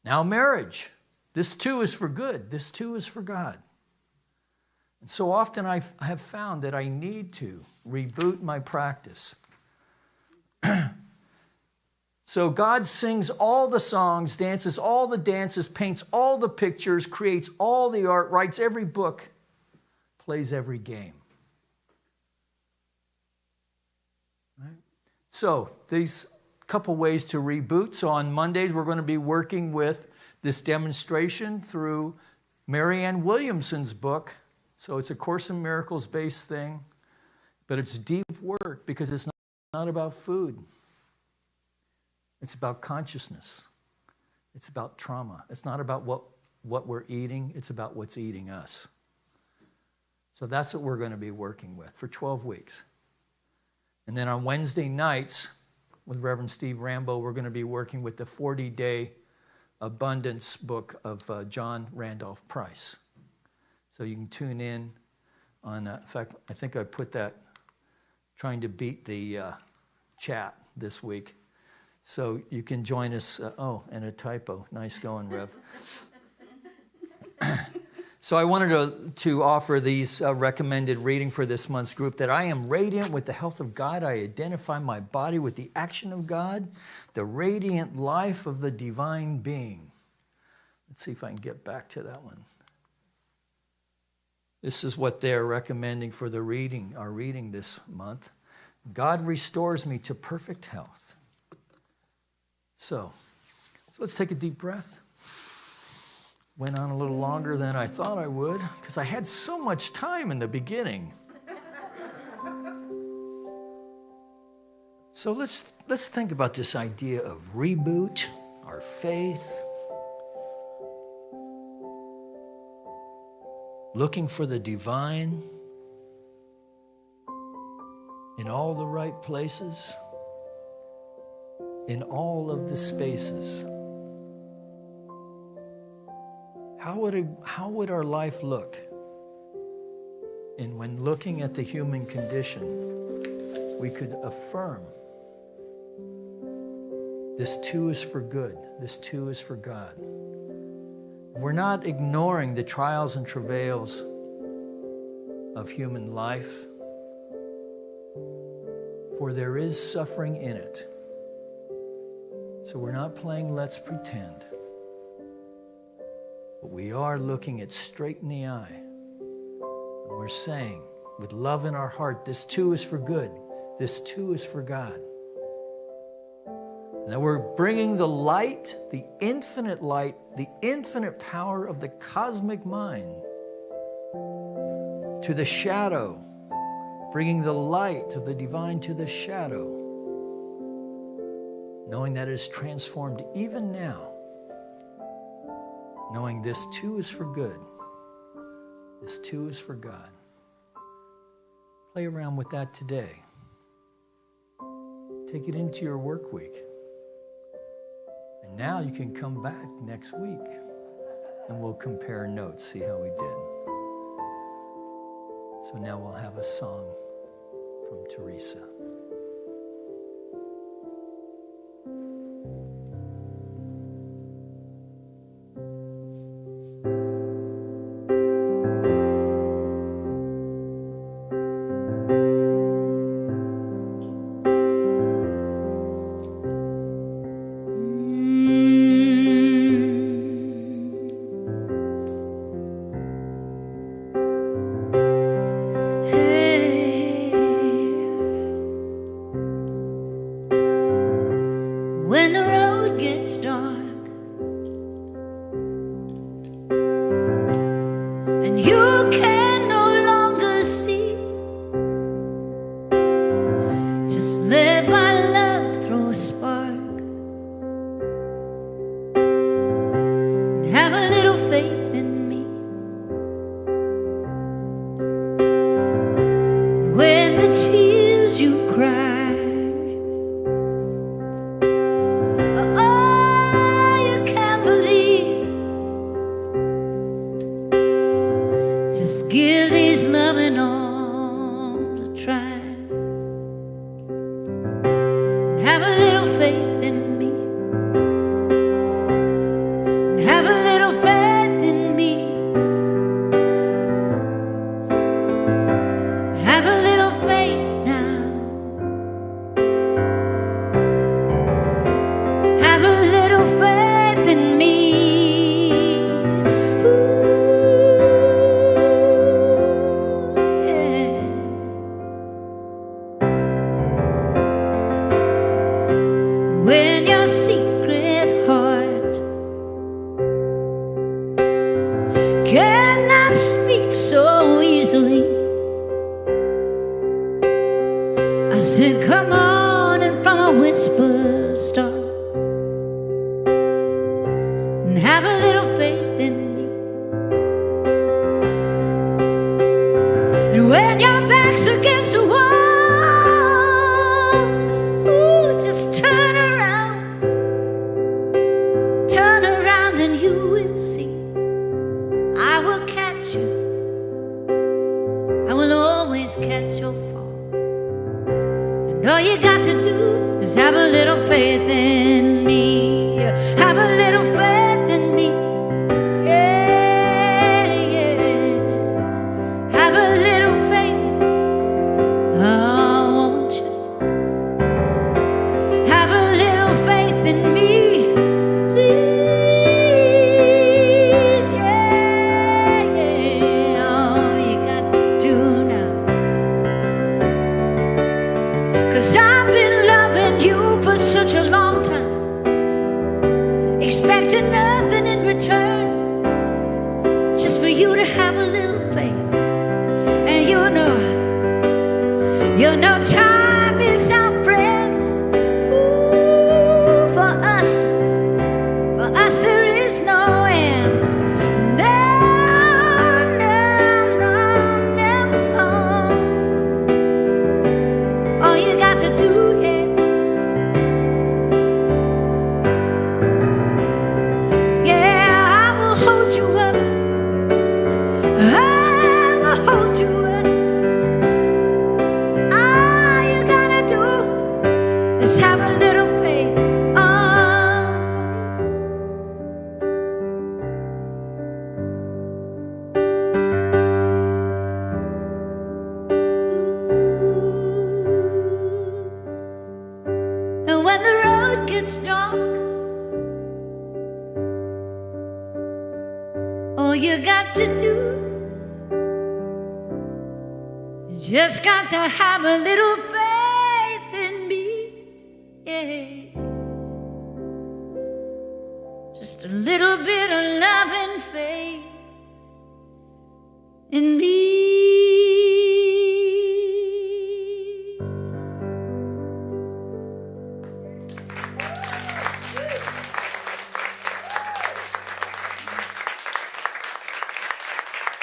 S2: Now marriage. This too is for good. This too is for God. And so often I have found that I need to reboot my practice. So God sings all the songs, dances all the dances, paints all the pictures, creates all the art, writes every book, plays every game. Right? So these couple ways to reboot. So on Mondays, we're going to be working with this demonstration through Marianne Williamson's book. So it's a Course in Miracles based thing, but it's deep work because it's not about food. It's about consciousness. It's about trauma. It's not about what we're eating. It's about what's eating us. So that's what we're going to be working with for 12 weeks. And then on Wednesday nights with Reverend Steve Rambo, we're going to be working with the 40-day abundance book of John Randolph Price. So you can tune in on, in fact, I think I put that, trying to beat the chat this week. So you can join us, and a typo. Nice going, Rev. So I wanted to offer these recommended reading for this month's group, that I am radiant with the health of God. I identify my body with the action of God, the radiant life of the divine being. Let's see if I can get back to that one. This is what they're recommending for the reading, our reading this month. God restores me to perfect health. So let's take a deep breath. Went on a little longer than I thought I would, because I had so much time in the beginning. So let's think about this idea of reboot, our faith, looking for the divine in all the right places, in all of the spaces. How would our life look? And when looking at the human condition, we could affirm, this too is for good, this too is for God. We're not ignoring the trials and travails of human life, for there is suffering in it. So we're not playing let's pretend. But we are looking it straight in the eye. And we're saying, with love in our heart, this too is for good. This too is for God. That we're bringing the light, the infinite power of the cosmic mind to the shadow, bringing the light of the divine to the shadow, knowing that it is transformed even now, knowing this too is for good, this too is for God. Play around with that today. Take it into your work week. And now you can come back next week and we'll compare notes, see how we did. So now we'll have a song from Teresa.
S1: When the road gets dark and you can no longer see, just let my love throw a spark and have a little faith in me. When the tears you cry, give these loving arms a try. Have a little faith in me. Have a little faith in me. Have a little faith now. Have a little faith in me. When your secret heart cannot speak so easily, I said, come on, and from a whisper start and have a little faith in me. And when your back's against the wall, just turn around and you will see. I will catch you. I will always catch your fall. And all you got to do is have a little faith in me. Have a little faith in me. Yeah, yeah. Have a little faith. Oh, won't you? Have a little faith in me. Please, yeah, yeah. All you got to do now. 'Cause I've been loving you for such a long time, expecting nothing in return, just for you to have a little faith. And you know time is our friend. Ooh, for us there is no end. No, no, no, no. All you got to do, yeah. Yeah, I will hold you up. I will hold you up. All you gotta do is have a little faith. And when the road gets dark, all you got to do, you just got to have a little faith in me. Yeah. just a little bit of love and faith in me.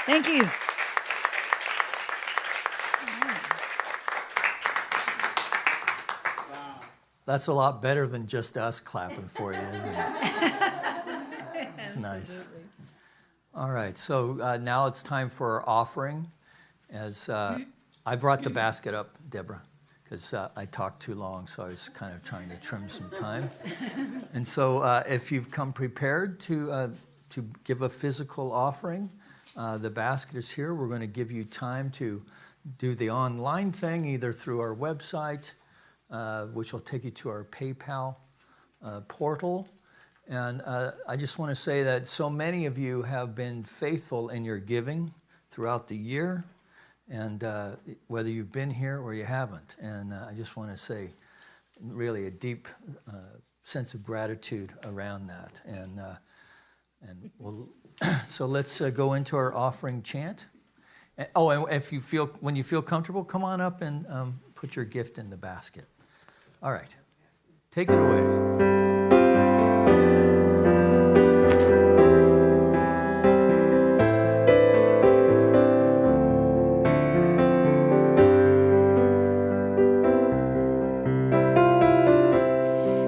S1: Thank you.
S2: That's a lot better than just us clapping for you, isn't it? It's nice. All right, so now it's time for our offering. As I brought the basket up, Deborah, because I talked too long, so I was kind of trying to trim some time. And so if you've come prepared to give a physical offering, the basket is here. We're going to give you time to do the online thing, either through our website, which will take you to our PayPal portal. And I just want to say that so many of you have been faithful in your giving throughout the year, and whether you've been here or you haven't. And I just want to say really a deep sense of gratitude around that. And we'll so let's go into our offering chant. And when you feel comfortable, come on up and put your gift in the basket. All right, take it away.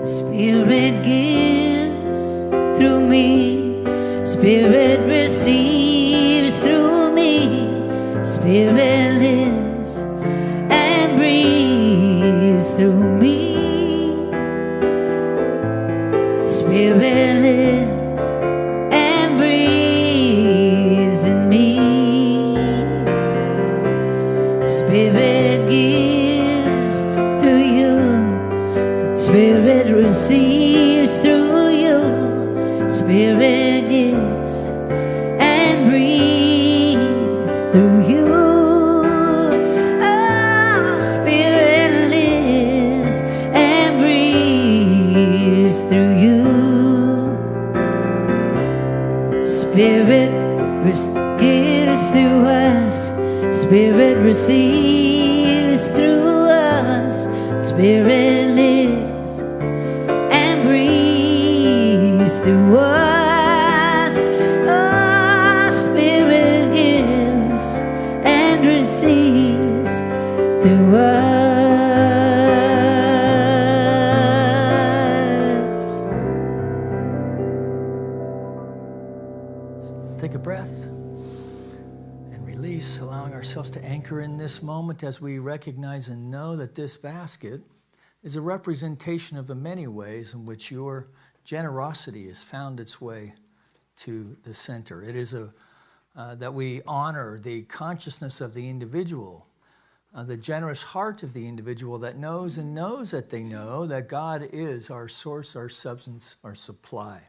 S1: Spirit gives through me, Spirit receives through me, Spirit lives and breathes through me, Spirit lives and breathes in me, Spirit gives through you, Spirit receives through you, Spirit gives and breathes through you. Oh, Spirit lives and breathes through you. Spirit gives through us, Spirit receives through us, Spirit lives and breathes through us. Oh, Spirit gives and receives through us.
S2: Take a breath and release, allowing ourselves to anchor in this moment as we recognize and know that this basket is a representation of the many ways in which your generosity has found its way to the center. It is that we honor the consciousness of the individual, the generous heart of the individual that knows and knows that they know that God is our source, our substance, our supply.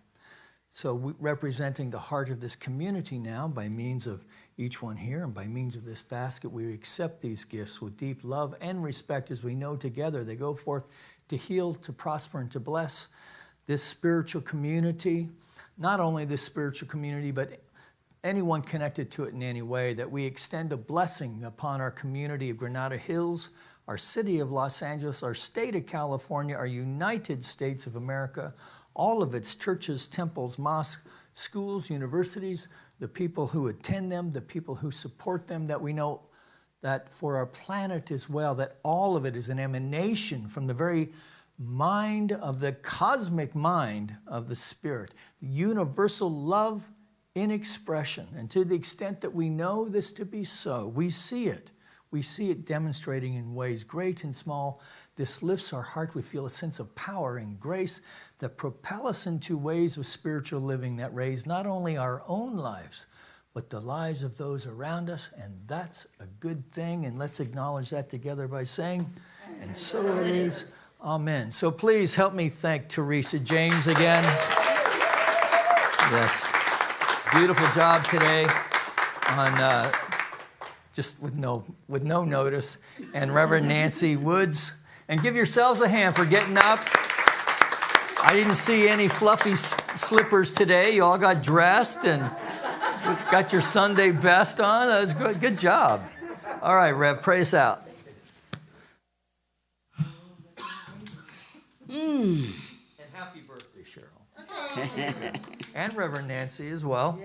S2: So representing the heart of this community now by means of each one here and by means of this basket, we accept these gifts with deep love and respect as we know together they go forth to heal, to prosper, and to bless this spiritual community. Not only this spiritual community, but anyone connected to it in any way, that we extend a blessing upon our community of Granada Hills, our city of Los Angeles, our state of California, our United States of America, all of its churches, temples, mosques, schools, universities, the people who attend them, the people who support them, that we know that for our planet as well, that all of it is an emanation from the very mind of the cosmic mind of the Spirit, universal love in expression. And to the extent that we know this to be so, we see it. We see it demonstrating in ways great and small. This lifts our heart. We feel a sense of power and grace that propel us into ways of spiritual living that raise not only our own lives, but the lives of those around us. And that's a good thing. And let's acknowledge that together by saying, and so it is. Amen. So please help me thank Teresa James again. Yes. Beautiful job today on just with no notice. And Reverend Nancy Woods. And give yourselves a hand for getting up. I didn't see any fluffy slippers today. You all got dressed and got your Sunday best on. That was good. Good job. All right, Rev, pray us out. And happy birthday, Cheryl. And Reverend Nancy as well.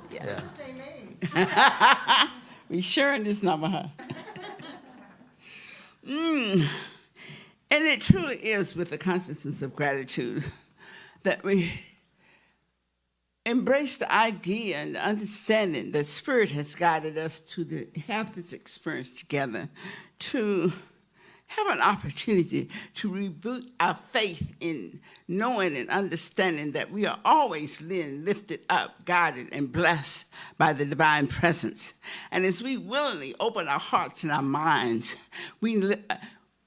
S2: Yeah.
S3: Same name.
S4: We sharing this number, huh? And it truly is with a consciousness of gratitude that we embrace the idea and the understanding that Spirit has guided us to have this experience together, to have an opportunity to reboot our faith in knowing and understanding that we are always lifted up, guided, and blessed by the divine presence. And as we willingly open our hearts and our minds, we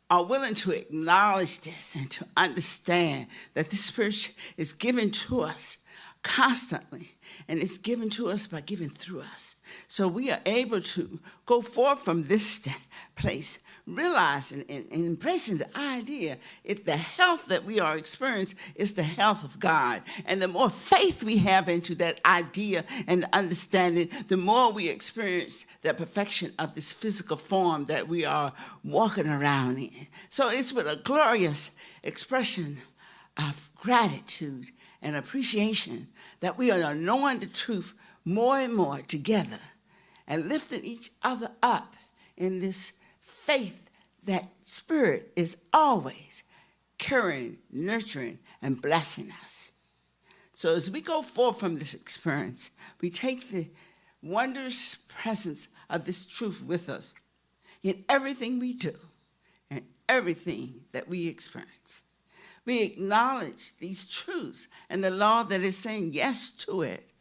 S4: are willing to acknowledge this and to understand that the Spirit is given to us constantly, and it's given to us by giving through us. So we are able to go forth from this place, realizing and embracing the idea if the health that we are experiencing is the health of God. And the more faith we have into that idea and understanding, the more we experience the perfection of this physical form that we are walking around in. So it's with a glorious expression of gratitude and appreciation that we are knowing the truth more and more together and lifting each other up in this faith that Spirit is always caring, nurturing, and blessing us. So as we go forth from this experience, we take the wondrous presence of this truth with us in everything we do and everything that we experience. We acknowledge these truths and the law that is saying yes to it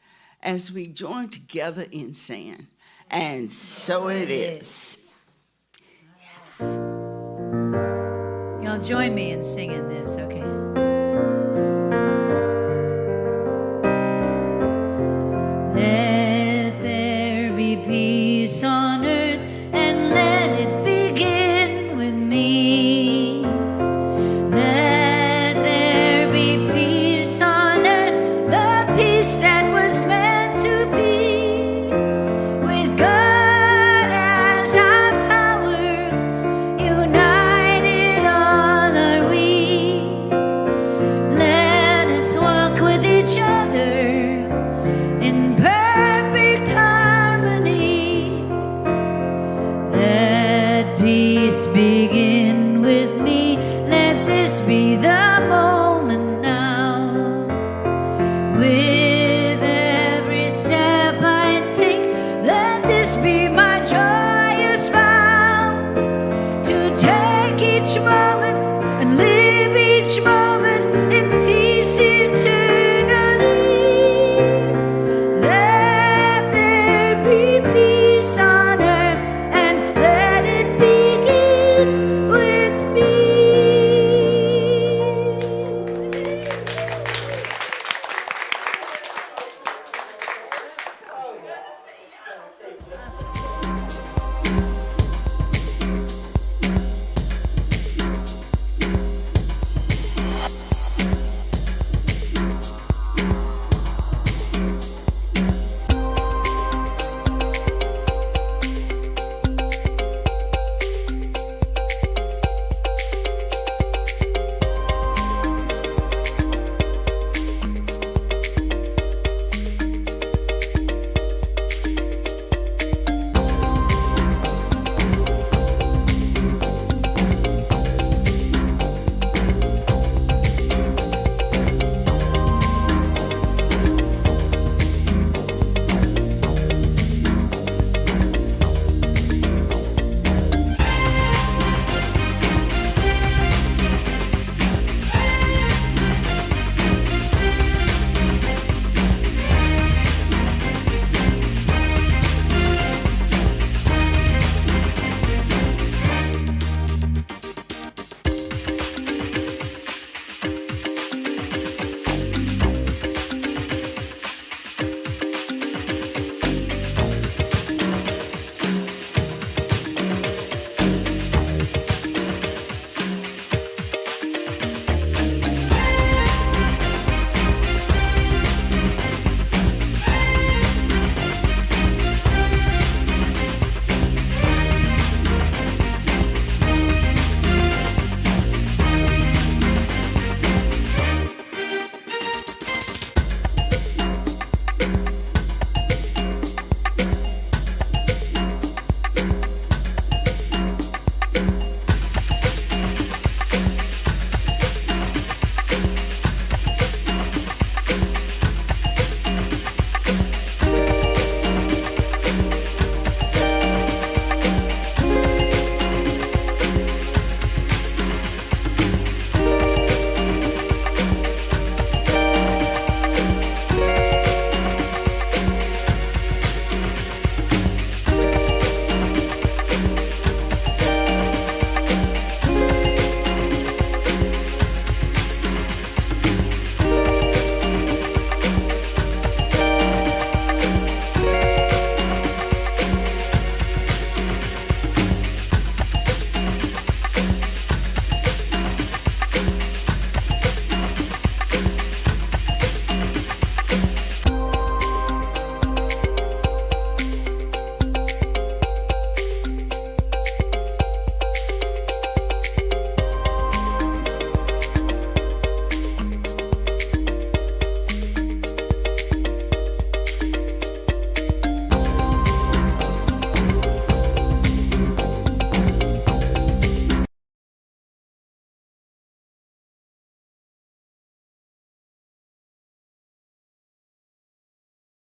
S4: as we join together in saying, and so it is.
S1: Y'all join me in singing this, okay?